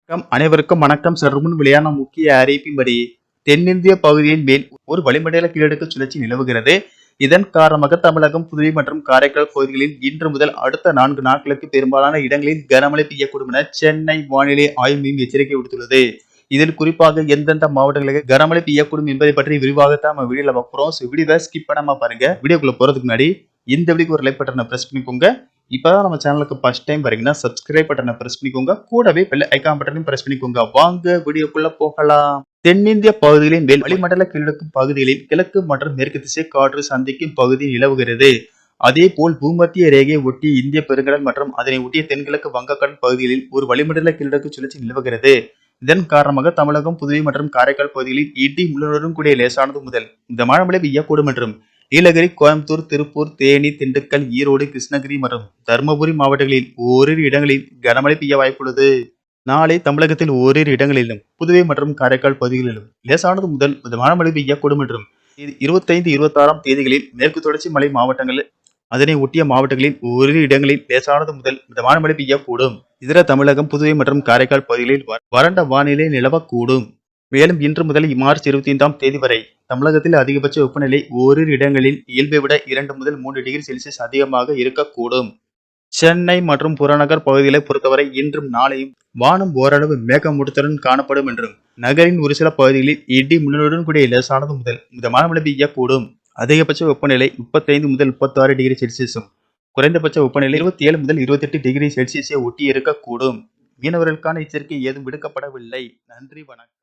அனைவருக்கும் வணக்கம். சற்றுமுன் வெளியான முக்கிய அறிவிப்பின்படி தென்னிந்திய பகுதியின் மேல் ஒரு வளிமண்டல கீழடுக்கு சுழற்சி நிலவுகிறது. இதன் காரணமாக தமிழகம், புதுவை மற்றும் காரைக்கால் பகுதிகளில் இன்று முதல் அடுத்த 4 நாட்களுக்கு பெரும்பாலான இடங்களில் கனமழை பெய்யக்கூடும் என சென்னை வானிலை ஆய்வு மையம் எச்சரிக்கை விடுத்துள்ளது. இதில் குறிப்பாக எந்தெந்த மாவட்டங்களுக்கு கனமழை பெய்யக்கூடும் என்பதை பற்றி விரிவாகத்தான் நம்ம வீடியோல பார்க்கிறோம். வீடியோவை ஸ்கிப் பண்ணாம பாருங்க. வீடியோக்குள்ள போறதுக்கு முன்னாடி இந்த வீடியோக்கு ஒரு லைக் பட்டனை பிரஸ் பண்ணிக்கோங்க. இப்பதான் நம்ம சேனலுக்கு ஃபர்ஸ்ட் டைம் வரீங்கன்னா சப்ஸ்கிரைப் பட்டனை பிரஸ் பண்ணிக்கோங்க. கூடவே பெல் ஐகான் பட்டனையும் பிரஸ் பண்ணிக்கோங்க. வாங்க வீடியோக்குள்ள போகலாம். தென்னிந்திய பகுதிகளின் மேல் வளிமண்டல கீழடுக்கு பகுதிகளில் கிழக்கு மற்றும் மேற்கு திசை காற்று சந்திக்கும் பகுதி நிலவுகிறது. அதே போல் பூமத்திய ரேகையை ஒட்டிய இந்திய பெருங்கடல் மற்றும் அதனை ஒட்டிய தென்கிழக்கு வங்கக்கடல் பகுதிகளில் ஒரு வளிமண்டல கீழடுக்கு சுழற்சி நிலவுகிறது. இதன் காரணமாக தமிழகம், புதுவை மற்றும் காரைக்கால் பகுதிகளில் இடி மின்னலுடன் கூடிய லேசானது முதல் மிதமான மழை பெய்யக்கூடும் என்றும் நீலகிரி, கோயம்புத்தூர், திருப்பூர், தேனி, திண்டுக்கல், ஈரோடு, கிருஷ்ணகிரி மற்றும் தருமபுரி மாவட்டங்களில் ஓரிரு இடங்களில் கனமழை பெய்ய வாய்ப்புள்ளது. நாளை தமிழகத்தில் ஓரிரு இடங்களிலும், புதுவை மற்றும் காரைக்கால் பகுதிகளிலும் லேசானது முதல் மிதமான மழை பெய்யக்கூடும் என்றும் 25, 26ஆம் தேதிகளில் மேற்கு தொடர்ச்சி மலை மாவட்டங்கள் அதனை ஒட்டிய மாவட்டங்களில் ஓரிரு இடங்களில் லேசானது முதல் மிதமான மழை பெய்யக்கூடும். இதர தமிழகம், புதுவை மற்றும் காரைக்கால் பகுதிகளில் வறண்ட வானிலை நிலவக்கூடும். மேலும் இன்று முதல் மார்ச் 25ஆம் தேதி வரை தமிழகத்தில் அதிகபட்ச வெப்பநிலை ஓரிரு இடங்களில் இயல்பை விட 2 முதல் 3 டிகிரி செல்சியஸ் அதிகமாக இருக்கக்கூடும். சென்னை மற்றும் புறநகர் பகுதிகளை பொறுத்தவரை இன்றும் நாளையும் வானம் ஓரளவு மேகமூட்டத்துடன் காணப்படும் என்றும் நகரின் ஒரு சில பகுதிகளில் இடி மின்னலுடன் கூடிய லேசானது முதல் மிதமான மழை பெய்யக்கூடும். அதிகபட்ச வெப்பநிலை 35 முதல் 36 டிகிரி செல்சியஸும் குறைந்தபட்ச வெப்பநிலை 27 முதல் 28 டிகிரி செல்சியஸை ஒட்டி இருக்கக்கூடும். மீனவர்களுக்கான எச்சரிக்கை ஏதும் விடுக்கப்படவில்லை. நன்றி, வணக்கம்.